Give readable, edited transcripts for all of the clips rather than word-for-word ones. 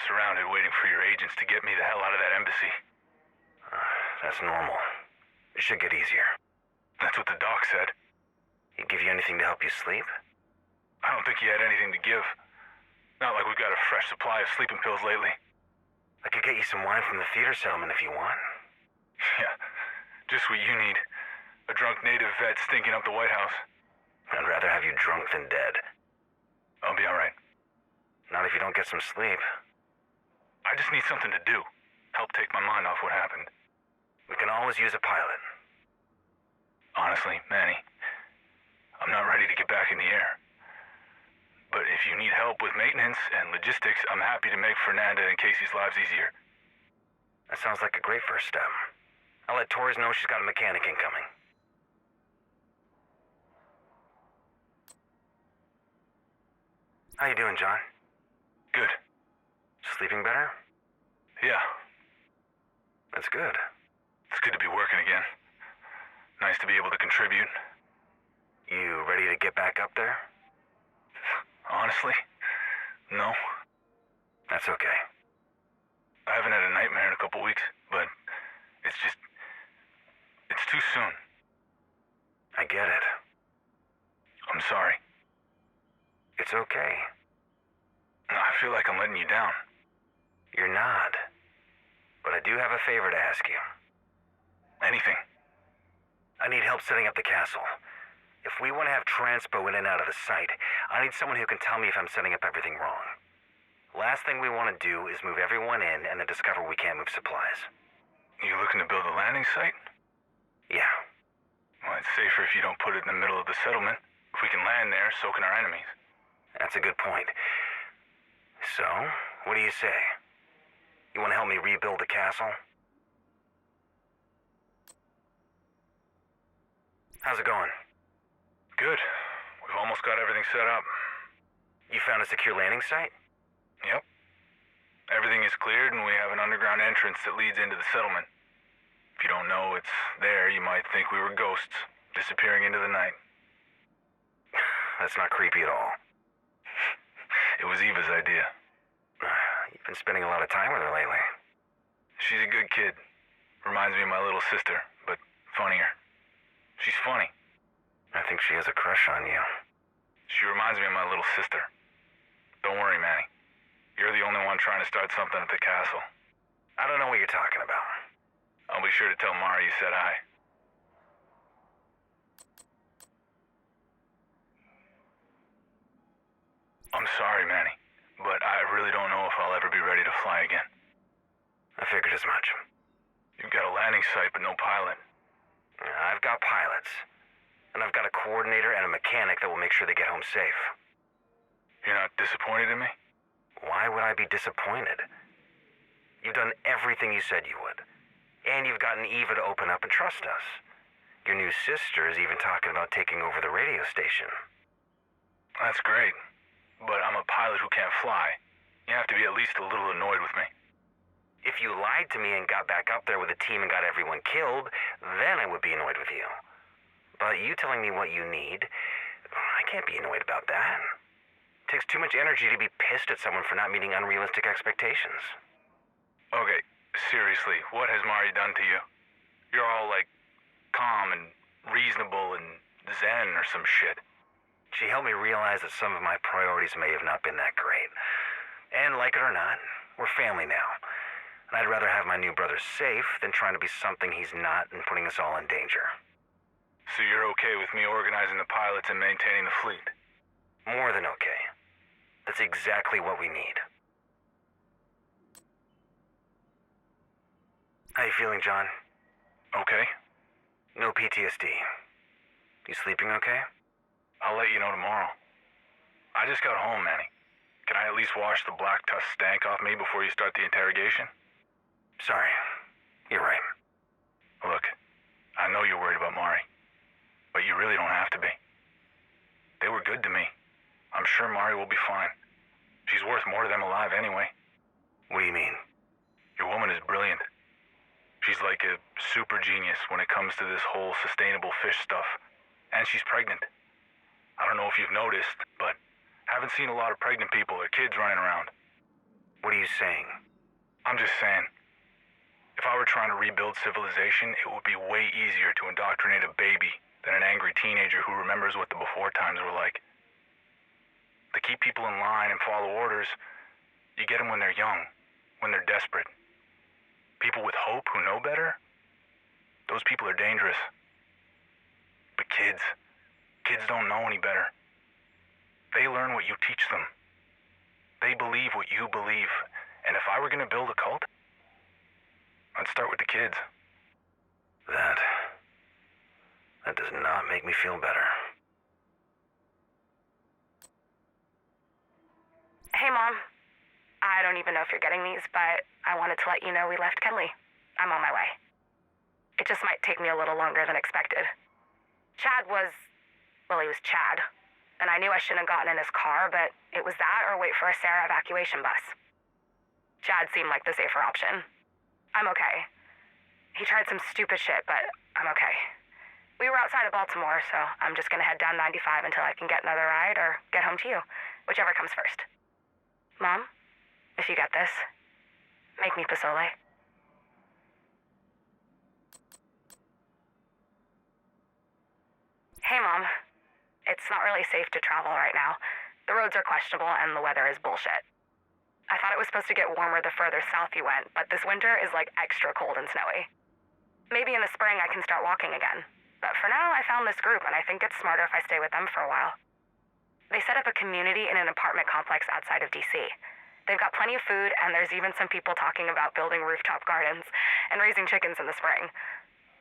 surrounded waiting for your agents to get me the hell out of that embassy. That's normal. It should get easier. That's what the doc said. He give you anything to help you sleep? I don't think he had anything to give. Not like we've got a fresh supply of sleeping pills lately. I could get you some wine from the theater settlement if you want. Yeah, just what you need. A drunk native vet stinking up the White House. I'd rather have you drunk than dead. I'll be alright. Not if you don't get some sleep. I just need something to do. Help take my mind off what happened. We can always use a pilot. Honestly, Manny, I'm not ready to get back in the air. But if you need help with maintenance and logistics, I'm happy to make Fernanda and Casey's lives easier. That sounds like a great first step. I'll let Torres know she's got a mechanic incoming. How you doing, John? Good. Sleeping better? Yeah, That's good. it's good to be working again. Nice to be able to contribute. You ready to get back up there? Honestly, no. That's okay. I haven't had a nightmare in a couple weeks, but it's too soon. I get it. I'm sorry. It's okay. I feel like I'm letting you down. You're not. But I do have a favor to ask you. Anything. I need help setting up the castle. If we want to have transpo in and out of the site, I need someone who can tell me if I'm setting up everything wrong. Last thing we want to do is move everyone in and then discover we can't move supplies. You looking to build a landing site? Yeah. Well, it's safer if you don't put it in the middle of the settlement. If we can land there, so can our enemies. That's a good point. So, what do you say? You want to help me rebuild the castle? How's it going? Good. We've almost got everything set up. You found a secure landing site? Yep. Everything is cleared and we have an underground entrance that leads into the settlement. If you don't know it's there, you might think we were ghosts, disappearing into the night. That's not creepy at all. It was Eva's idea. You've been spending a lot of time with her lately. She's a good kid. Reminds me of my little sister, but funnier. She's funny. I think she has a crush on you. She reminds me of my little sister. Don't worry, Manny. You're the only one trying to start something at the castle. I don't know what you're talking about. I'll be sure to tell Mara you said hi. I'm sorry, Manny, but I really don't know if I'll ever be ready to fly again. I figured as much. You've got a landing site, but no pilot. I've got pilots. And I've got a coordinator and a mechanic that will make sure they get home safe. You're not disappointed in me? Why would I be disappointed? You've done everything you said you would. And you've gotten Eva to open up and trust us. Your new sister is even talking about taking over the radio station. That's great. But I'm a pilot who can't fly. You have to be at least a little annoyed with me. If you lied to me and got back up there with a team and got everyone killed, then I would be annoyed with you. But you telling me what you need, I can't be annoyed about that. It takes too much energy to be pissed at someone for not meeting unrealistic expectations. Okay, seriously, what has Mari done to you? You're all, like, calm and reasonable and zen or some shit. She helped me realize that some of my priorities may have not been that great. And like it or not, we're family now. And I'd rather have my new brother safe than trying to be something he's not and putting us all in danger. So you're okay with me organizing the pilots and maintaining the fleet? More than okay. That's exactly what we need. How you feeling, John? Okay. No PTSD. You sleeping okay? I'll let you know tomorrow. I just got home, Manny. Can I at least wash the black tusk stank off me before you start the interrogation? Sorry. You're right. Look, I know you're worried about Mari, but you really don't have to be. They were good to me. I'm sure Mari will be fine. She's worth more to them alive anyway. What do you mean? Your woman is brilliant. She's like a super genius when it comes to this whole sustainable fish stuff. And she's pregnant. I don't know if you've noticed, but haven't seen a lot of pregnant people or kids running around. What are you saying? I'm just saying, if I were trying to rebuild civilization, it would be way easier to indoctrinate a baby than an angry teenager who remembers what the before times were like. To keep people in line and follow orders, you get them when they're young, when they're desperate. People with hope who know better, those people are dangerous. But kids don't know any better. They learn what you teach them. They believe what you believe. And if I were going to build a cult, I'd start with the kids. That does not make me feel better. Hey, Mom. I don't even know if you're getting these, but I wanted to let you know we left Kenley. I'm on my way. It just might take me a little longer than expected. He was Chad. And I knew I shouldn't have gotten in his car, but it was that or wait for a Sarah evacuation bus. Chad seemed like the safer option. I'm okay. He tried some stupid shit, but I'm okay. We were outside of Baltimore, so I'm just gonna head down 95 until I can get another ride or get home to you, whichever comes first. Mom, if you get this, make me pozole. Hey, Mom. It's not really safe to travel right now. The roads are questionable and the weather is bullshit. I thought it was supposed to get warmer the further south you went, but this winter is like extra cold and snowy. Maybe in the spring I can start walking again. But for now, I found this group and I think it's smarter if I stay with them for a while. They set up a community in an apartment complex outside of DC. They've got plenty of food and there's even some people talking about building rooftop gardens and raising chickens in the spring.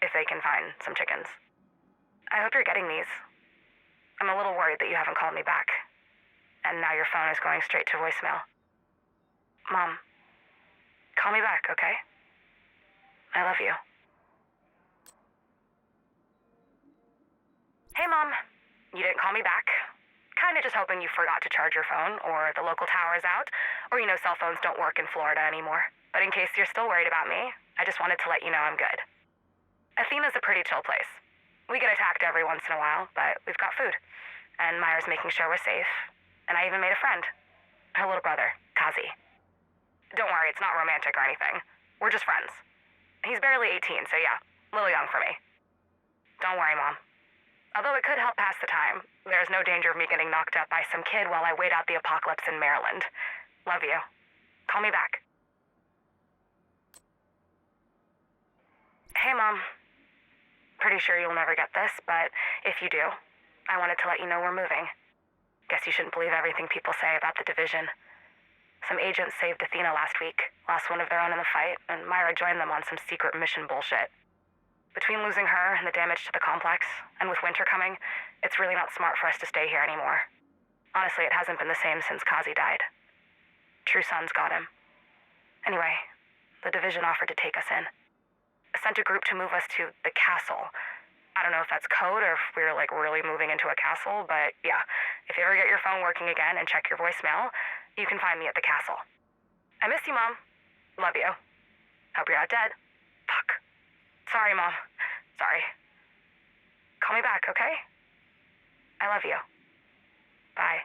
If they can find some chickens. I hope you're getting these. I'm a little worried that you haven't called me back. And now your phone is going straight to voicemail. Mom, call me back, okay? I love you. Hey, Mom. You didn't call me back. Kinda just hoping you forgot to charge your phone, or the local tower is out, or cell phones don't work in Florida anymore. But in case you're still worried about me, I just wanted to let you know I'm good. Athena's a pretty chill place. We get attacked every once in a while, but we've got food. And Myra's making sure we're safe. And I even made a friend. Her little brother, Kazi. Don't worry, it's not romantic or anything. We're just friends. He's barely 18, so yeah, a little young for me. Don't worry, Mom. Although it could help pass the time, there's no danger of me getting knocked up by some kid while I wait out the apocalypse in Maryland. Love you. Call me back. Hey, Mom. Pretty sure you'll never get this, but if you do, I wanted to let you know we're moving. Guess you shouldn't believe everything people say about the division. Some agents saved Athena last week, lost one of their own in the fight, and Myra joined them on some secret mission bullshit. Between losing her and the damage to the complex, and with winter coming, it's really not smart for us to stay here anymore. Honestly, it hasn't been the same since Kazi died. True Sons got him. Anyway, the division offered to take us in. Sent a group to move us to the castle. I don't know if that's code or if we're really moving into a castle, but yeah, if you ever get your phone working again and check your voicemail, you can find me at the castle. I miss you, Mom. Love you. Hope you're not dead. Fuck. Sorry, Mom. Sorry. Call me back, okay? I love you. Bye.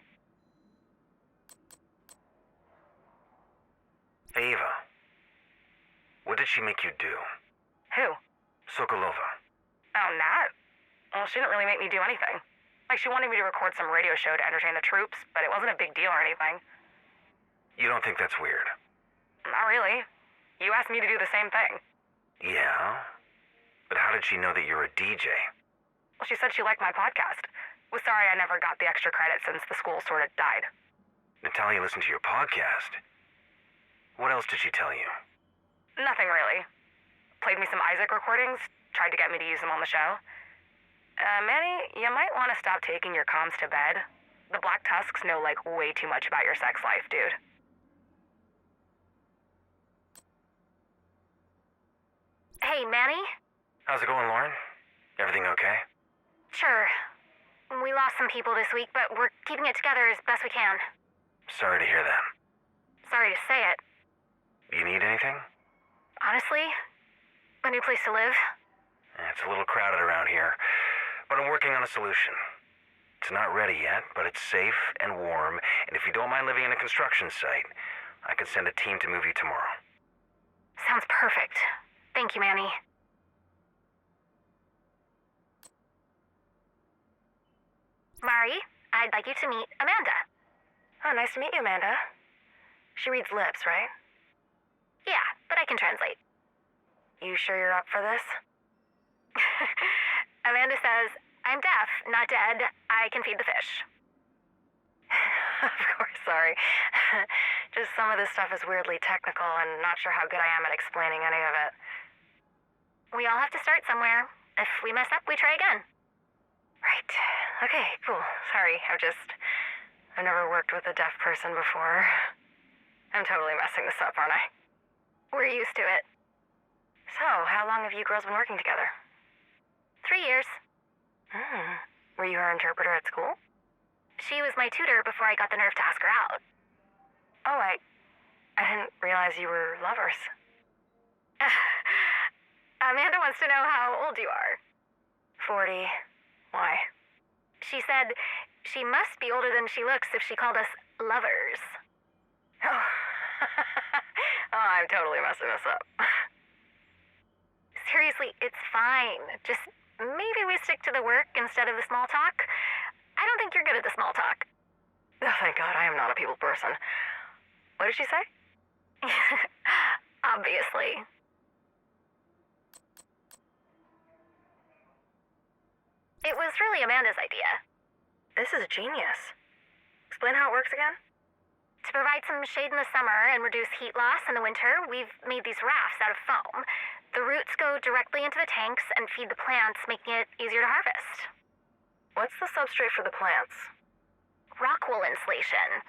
Hey, Eva. What did she make you do? Who? Sokolova. Oh, Nat? Well, she didn't really make me do anything. She wanted me to record some radio show to entertain the troops, but it wasn't a big deal or anything. You don't think that's weird? Not really. You asked me to do the same thing. Yeah? But how did she know that you're a DJ? Well, she said she liked my podcast. Was sorry I never got the extra credit since the school sort of died. Natalia listened to your podcast. What else did she tell you? Nothing really. Played me some Isaac recordings, tried to get me to use them on the show. Manny, you might want to stop taking your comms to bed. The Black Tusks know, way too much about your sex life, dude. Hey, Manny? How's it going, Lauren? Everything okay? Sure. We lost some people this week, but we're keeping it together as best we can. Sorry to hear that. Sorry to say it. You need anything? Honestly, a new place to live. It's a little crowded around here, but I'm working on a solution. It's not ready yet, but it's safe and warm, and if you don't mind living in a construction site, I can send a team to move you tomorrow. Sounds perfect. Thank you, Manny. Mari, I'd like you to meet Amanda. Oh, nice to meet you, Amanda. She reads lips, right? Yeah, but I can translate. You sure you're up for this? Amanda says, I'm deaf, not dead. I can feed the fish. Of course, sorry. Just some of this stuff is weirdly technical and not sure how good I am at explaining any of it. We all have to start somewhere. If we mess up, we try again. Right. Okay, cool. Sorry, I've never worked with a deaf person before. I'm totally messing this up, aren't I? We're used to it. So, how long have you girls been working together? 3 years. Were you her interpreter at school? She was my tutor before I got the nerve to ask her out. Oh, I didn't realize you were lovers. Amanda wants to know how old you are. 40. Why? She said she must be older than she looks if she called us lovers. Oh, oh, I'm totally messing this up. Seriously, it's fine. Just maybe we stick to the work instead of the small talk. I don't think you're good at the small talk. Oh, thank God, I am not a people person. What did she say? Obviously. It was really Amanda's idea. This is genius. Explain how it works again? To provide some shade in the summer and reduce heat loss in the winter, we've made these rafts out of foam. The roots go directly into the tanks and feed the plants, making it easier to harvest. What's the substrate for the plants? Rock wool insulation.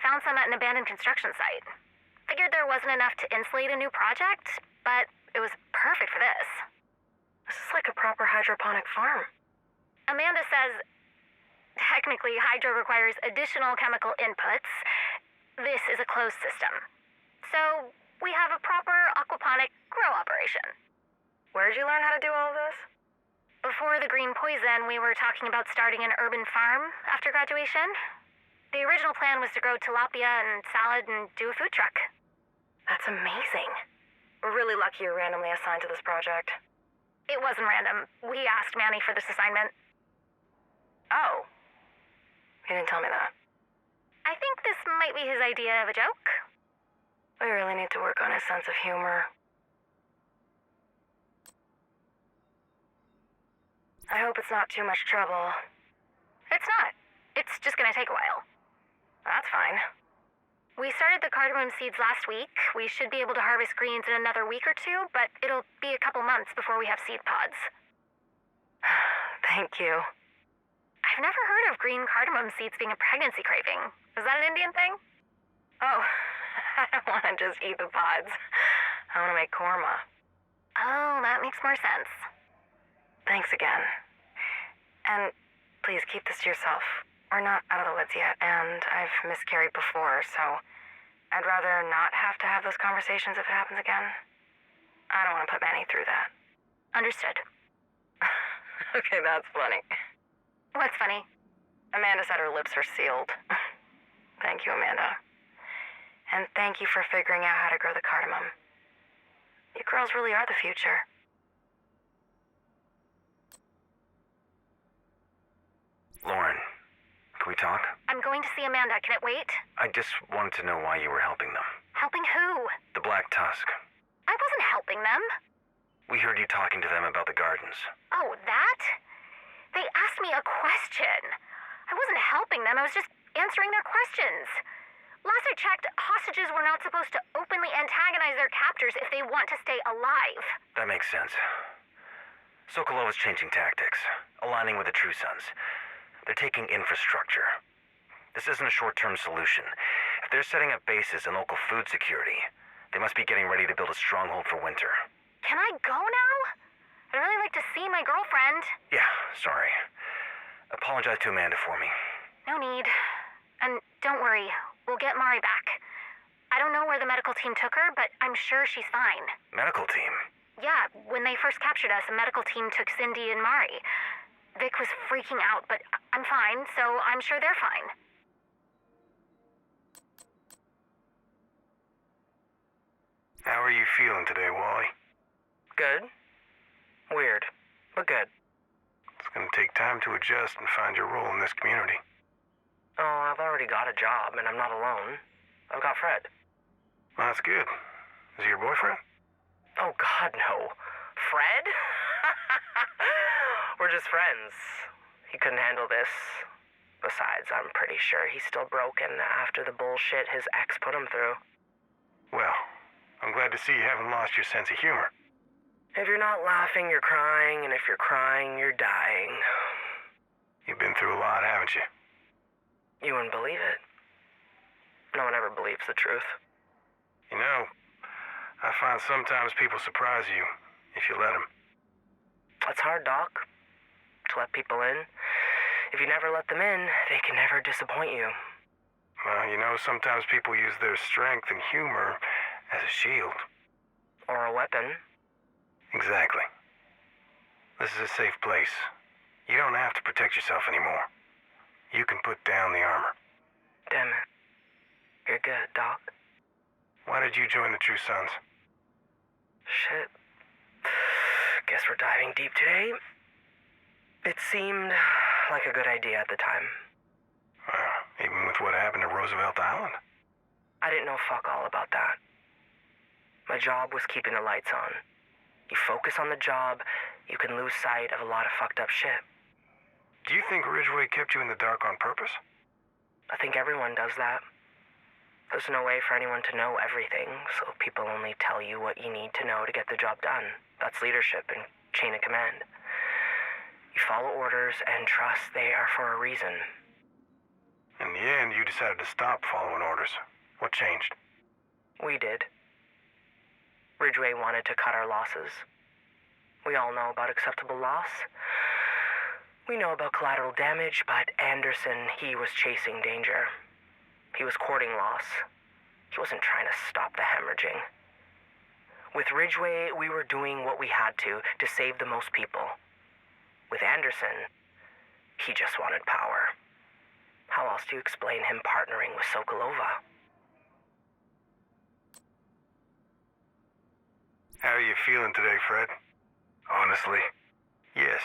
Found some at an abandoned construction site. Figured there wasn't enough to insulate a new project, but it was perfect for this. This is like a proper hydroponic farm. Amanda says, technically, hydro requires additional chemical inputs. This is a closed system. So, we have a proper aquaponic grow operation. Where did you learn how to do all of this? Before the green poison, we were talking about starting an urban farm after graduation. The original plan was to grow tilapia and salad and do a food truck. That's amazing. We're really lucky you're randomly assigned to this project. It wasn't random. We asked Manny for this assignment. Oh. You didn't tell me that. I think this might be his idea of a joke. We really need to work on his sense of humor. I hope it's not too much trouble. It's not. It's just gonna take a while. That's fine. We started the cardamom seeds last week. We should be able to harvest greens in another week or two, but it'll be a couple months before we have seed pods. Thank you. I've never heard of green cardamom seeds being a pregnancy craving. Is that an Indian thing? Oh, I don't want to just eat the pods. I want to make korma. Oh, that makes more sense. Thanks again. And please keep this to yourself. We're not out of the woods yet, and I've miscarried before, so I'd rather not have to have those conversations if it happens again. I don't want to put Manny through that. Understood. Okay, that's funny. What's funny? Amanda said her lips are sealed. Thank you, Amanda. And thank you for figuring out how to grow the cardamom. You girls really are the future. Lauren, can we talk? I'm going to see Amanda. Can it wait? I just wanted to know why you were helping them. Helping who? The Black Tusk. I wasn't helping them. We heard you talking to them about the gardens. Oh, that? They asked me a question. I wasn't helping them. I was just answering their questions. Last I checked, hostages were not supposed to openly antagonize their captors if they want to stay alive. That makes sense. Sokolov is changing tactics, aligning with the True Sons. They're taking infrastructure. This isn't a short-term solution. If they're setting up bases and local food security, they must be getting ready to build a stronghold for winter. Can I go now? I'd really like to see my girlfriend. Yeah, sorry. Apologize to Amanda for me. No need. And don't worry, we'll get Mari back. I don't know where the medical team took her, but I'm sure she's fine. Medical team? Yeah, when they first captured us, a medical team took Cindy and Mari. Vic was freaking out, but I'm fine, so I'm sure they're fine. feeling today, Wally? Good. Weird, but good. It's gonna take time to adjust and find your role in this community. Oh, I've already got a job, and I'm not alone. I've got Fred. Well, that's good. Is he your boyfriend? Oh, God, no. Fred? We're just friends. He couldn't handle this. Besides, I'm pretty sure he's still broken after the bullshit his ex put him through. Well, I'm glad to see you haven't lost your sense of humor. If you're not laughing, you're crying, and if you're crying, you're dying. You've been through a lot, haven't you? You wouldn't believe it. No one ever believes the truth. You know, I find sometimes people surprise you if you let them. That's hard, Doc. To let people in. If you never let them in, they can never disappoint you. Well, you know, sometimes people use their strength and humor as a shield. Or a weapon. Exactly. This is a safe place. You don't have to protect yourself anymore. You can put down the armor. Damn it. You're good, Doc. Why did you join the True Sons? Shit. Guess we're diving deep today. It seemed like a good idea at the time. Even with what happened at Roosevelt Island? I didn't know fuck all about that. My job was keeping the lights on. You focus on the job, you can lose sight of a lot of fucked up shit. Do you think Ridgway kept you in the dark on purpose? I think everyone does that. There's no way for anyone to know everything, so people only tell you what you need to know to get the job done. That's leadership and chain of command. You follow orders and trust they are for a reason. In the end, you decided to stop following orders. What changed? We did. Ridgway wanted to cut our losses. We all know about acceptable loss. We know about collateral damage, but Anderson, he was chasing danger. He was courting loss. He wasn't trying to stop the hemorrhaging. With Ridgway, we were doing what we had to save the most people. With Anderson, he just wanted power. How else do you explain him partnering with Sokolova? How are you feeling today, Fred? Honestly, Yes.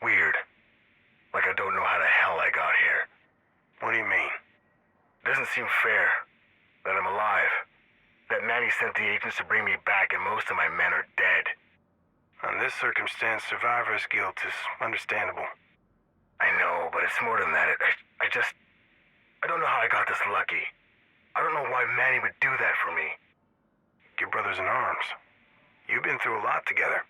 weird. Like I don't know how the hell I got here. What do you mean? Doesn't seem fair that I'm alive. That Manny sent the agents to bring me back and most of my men are dead. On this circumstance, survivor's guilt is understandable. I know, but it's more than that. I don't know how I got this lucky. I don't know why Manny would do that for me. Your brother's in arms. You've been through a lot together.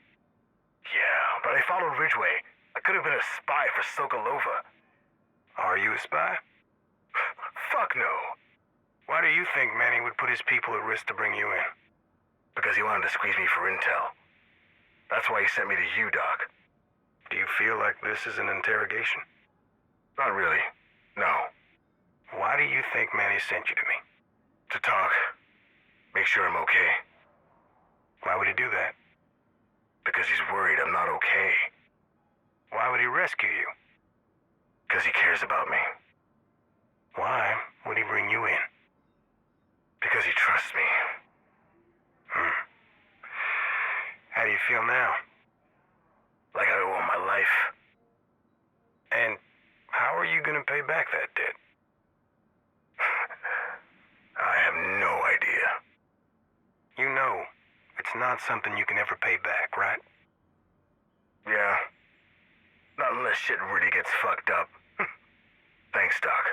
Yeah, but I followed Ridgway. I could have been a spy for Sokolova. Are you a spy? Fuck no. Why do you think Manny would put his people at risk to bring you in? Because he wanted to squeeze me for intel. That's why he sent me to you, Doc. Do you feel like this is an interrogation? Not really. No. Why do you think Manny sent you to me? To talk. Make sure I'm okay. Why would he do that? Because he's worried I'm not okay. Why would he rescue you? Because he cares about me. Why would he bring you in? Because he trusts me. How do you feel now? Like I owe him my life. And how are you going to pay back that debt? I have no idea. You know, it's not something you can ever pay back, right? Yeah. Not unless shit really gets fucked up. Thanks, Doc.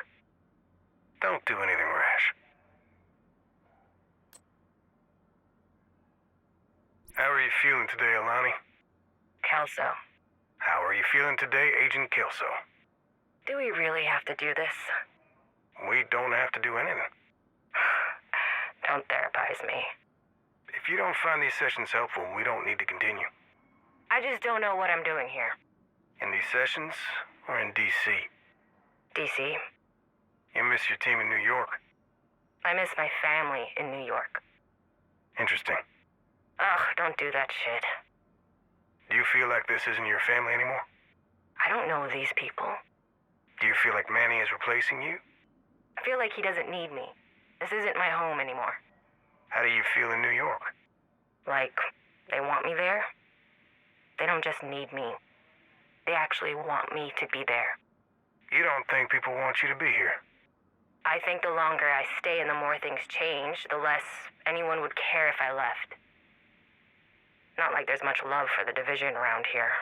Don't do anything rash. How are you feeling today, Alani? Kelso, How are you feeling today, Agent Kelso? do we really have to do this? We don't have to do anything. Don't therapize me. If you don't find these sessions helpful, we don't need to continue. I just don't know what I'm doing here. In these sessions, or in D.C.? DC, You miss your team in New York. I miss my family in New York. Interesting. Ugh, don't do that shit. Do you feel like this isn't your family anymore? I don't know these people. Do you feel like Manny is replacing you? I feel like he doesn't need me. This isn't my home anymore. How do you feel in New York? Like, they want me there. They don't just need me. They actually want me to be there. You don't think people want you to be here? I think the longer I stay and the more things change, the less anyone would care if I left. Not like there's much love for the division around here.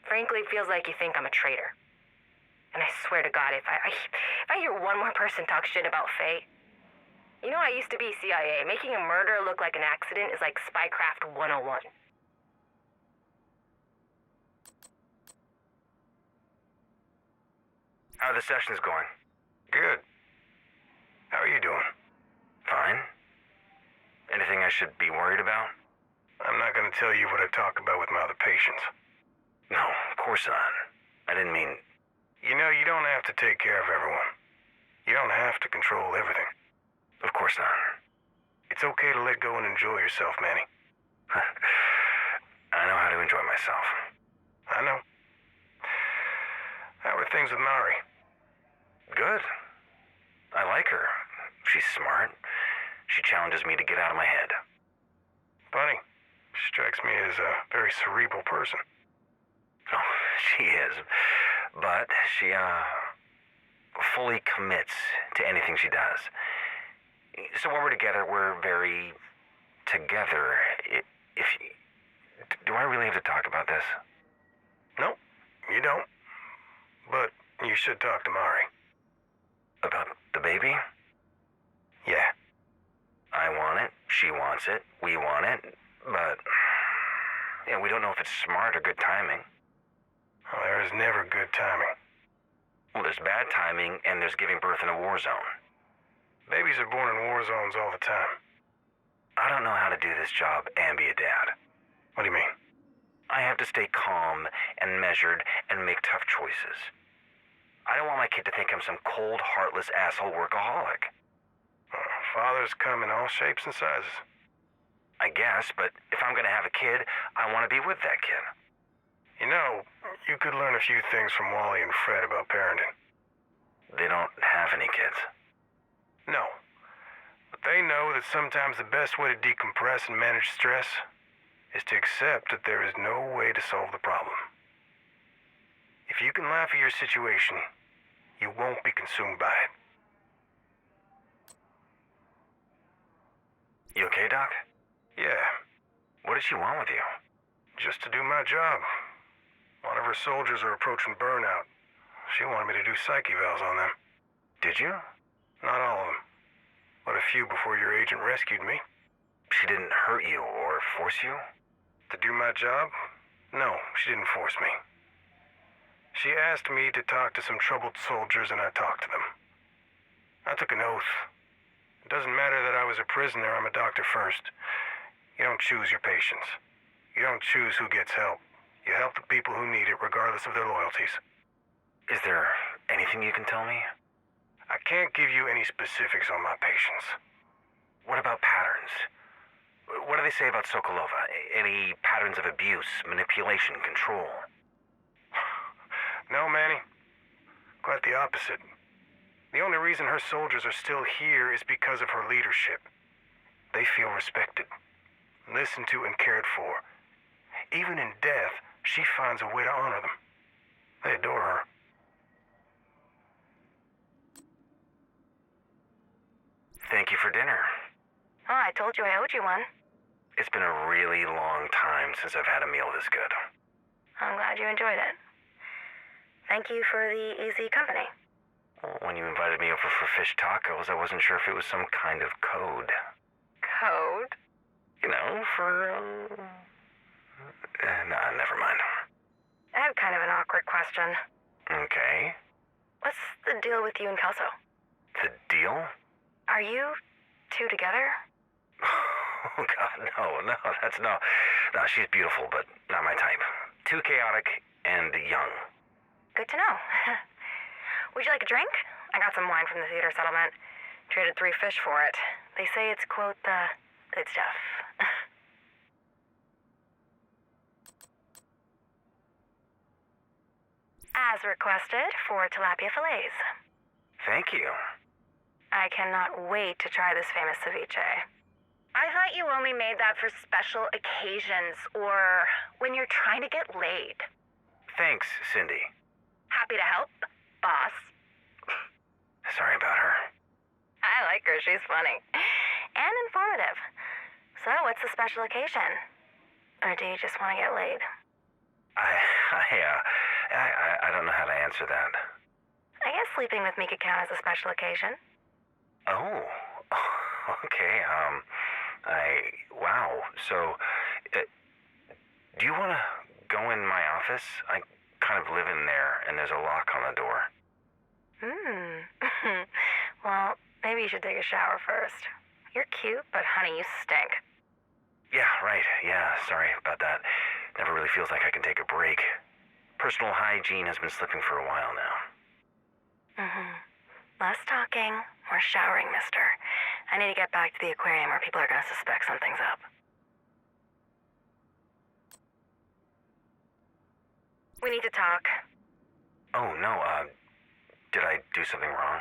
Frankly, it feels like you think I'm a traitor. And I swear to God, if I hear one more person talk shit about Faye... You know, I used to be CIA. Making a murder look like an accident is like Spycraft 101. How are the sessions going? Good. How are you doing? Fine. Anything I should be worried about? I'm not going to tell you what I talk about with my other patients. No, of course not. I didn't mean... You know, you don't have to take care of everyone. You don't have to control everything. Of course not. It's okay to let go and enjoy yourself, Manny. I know how to enjoy myself. I know. How are things with Mari? Good. I like her. She's smart. She challenges me to get out of my head. Funny. Strikes me as a very cerebral person. Oh, she is. But she, fully commits to anything she does. So when we're together, we're very together. Do I really have to talk about this? No, you don't. But you should talk to Mari. About the baby? Yeah. I want it, she wants it, we want it, but... Yeah, we don't know if it's smart or good timing. Well, there is never good timing. Well, there's bad timing, and there's giving birth in a war zone. Babies are born in war zones all the time. I don't know how to do this job and be a dad. What do you mean? I have to stay calm and measured and make tough choices. I don't want my kid to think I'm some cold, heartless asshole workaholic. Fathers come in all shapes and sizes. I guess, but if I'm gonna have a kid, I want to be with that kid. You know, you could learn a few things from Wally and Fred about parenting. They don't have any kids. No. But they know that sometimes the best way to decompress and manage stress is to accept that there is no way to solve the problem. If you can laugh at your situation, you won't be consumed by it. You okay, Doc? Yeah, What did she want with you? just to do my job. One of her soldiers are approaching burnout. She wanted me to do psych evals on them. Did you? Not all of them, but a few before your agent rescued me. She didn't hurt you or force you? To do my job? No, she didn't force me. She asked me to talk to some troubled soldiers, and I talked to them. I took an oath. It doesn't matter that I was a prisoner, I'm a doctor first. You don't choose your patients. You don't choose who gets help. You help the people who need it, regardless of their loyalties. Is there anything you can tell me? I can't give you any specifics on my patients. What about patterns? What do they say about Sokolova? Any patterns of abuse, manipulation, control? No, Manny. Quite the opposite. The only reason her soldiers are still here is because of her leadership. They feel respected, listened to, and cared for. Even in death, she finds a way to honor them. They adore her. Thank you for dinner. Oh, I told you I owed you one. It's been a really long time since I've had a meal this good. I'm glad you enjoyed it. Thank you for the easy company. When you invited me over for fish tacos, I wasn't sure if it was some kind of code. Code? You know, for... Nah, never mind. I have kind of an awkward question. Okay. What's the deal with you and Kelso? The deal? Are you two together? Oh, God, no, that's no. No, she's beautiful, but not my type. Too chaotic and young. Good to know. Would you like a drink? I got some wine from the theater settlement. Traded 3 fish for it. They say it's, quote, the good stuff. As requested for tilapia fillets. Thank you. I cannot wait to try this famous ceviche. I thought you only made that for special occasions or when you're trying to get laid. Thanks, Cindy. Happy to help, boss. Sorry about her. I like her. She's funny. And informative. So, what's the special occasion? Or do you just want to get laid? I don't know how to answer that. I guess sleeping with me could count as a special occasion. Oh, okay, wow. So, do you want to go in my office? I kind of live in there, and there's a lock on the door. Well, maybe you should take a shower first. You're cute, but honey, you stink. Yeah, right. Yeah, sorry about that. Never really feels like I can take a break. Personal hygiene has been slipping for a while now. Less talking, more showering, mister. I need to get back to the aquarium or people are going to suspect something's up. We need to talk. Oh, no, did I do something wrong?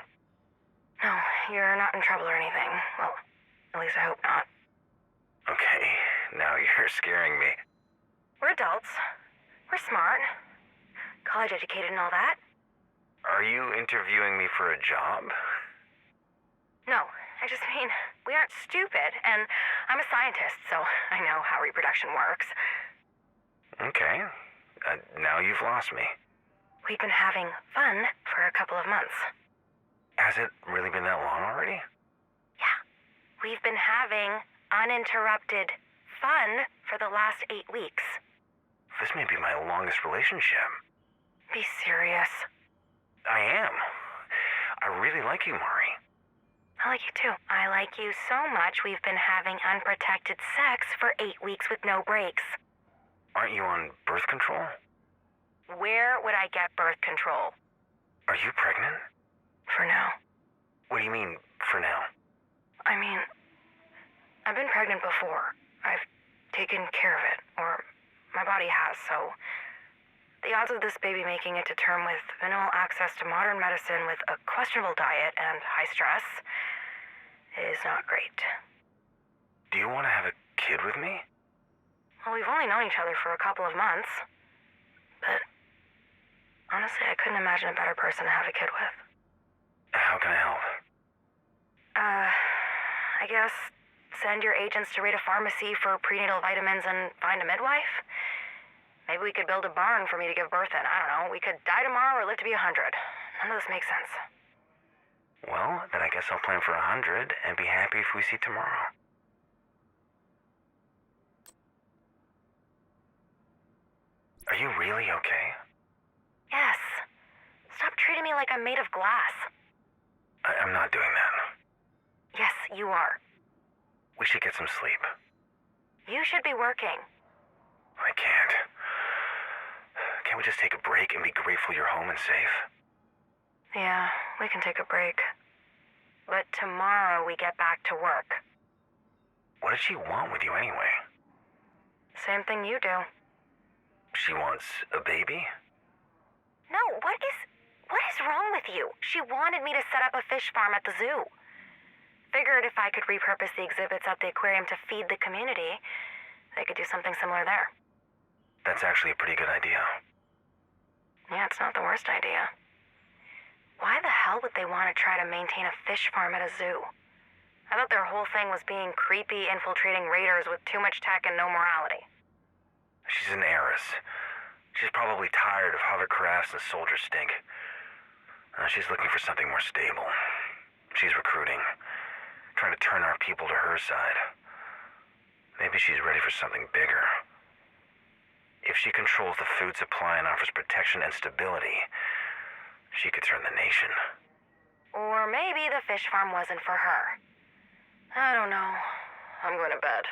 No, you're not in trouble or anything. Well, at least I hope not. Okay, now you're scaring me. We're adults. We're smart. College educated and all that. Are you interviewing me for a job? No, I just mean, we aren't stupid, and I'm a scientist, so I know how reproduction works. Okay, now you've lost me. We've been having fun for a couple of months. Has it really been that long already? Yeah, we've been having uninterrupted fun for the last 8 weeks. This may be my longest relationship. Be serious. I am. I really like you, Mari. I like you too. I like you so much we've been having unprotected sex for 8 weeks with no breaks. Aren't you on birth control? Where would I get birth control? Are you pregnant? For now. What do you mean, for now? I mean, I've been pregnant before. I've taken care of it, or my body has, so the odds of this baby making it to term with minimal access to modern medicine with a questionable diet and high stress is not great. Do you want to have a kid with me? Well, we've only known each other for a couple of months, but honestly, I couldn't imagine a better person to have a kid with. How can I help? I guess send your agents to raid a pharmacy for prenatal vitamins and find a midwife? Maybe we could build a barn for me to give birth in. I don't know. We could die tomorrow or live to be 100. None of this makes sense. Well, then I guess I'll plan for 100 and be happy if we see tomorrow. Are you really okay? Yes. Stop treating me like I'm made of glass. I'm not doing that. Yes, you are. We should get some sleep. You should be working. I can't. Can't we just take a break and be grateful you're home and safe? Yeah, we can take a break. But tomorrow we get back to work. What did she want with you anyway? Same thing you do. She wants a baby? No, what is wrong with you? She wanted me to set up a fish farm at the zoo. Figured if I could repurpose the exhibits at the aquarium to feed the community, they could do something similar there. That's actually a pretty good idea. Yeah, it's not the worst idea. Why the hell would they want to try to maintain a fish farm at a zoo? I thought their whole thing was being creepy, infiltrating raiders with too much tech and no morality. She's an heiress. She's probably tired of hovercrafts and soldier stink. She's looking for something more stable. She's recruiting, trying to turn our people to her side. Maybe she's ready for something bigger. If she controls the food supply and offers protection and stability, she could turn the nation. Or maybe the fish farm wasn't for her. I don't know. I'm going to bed.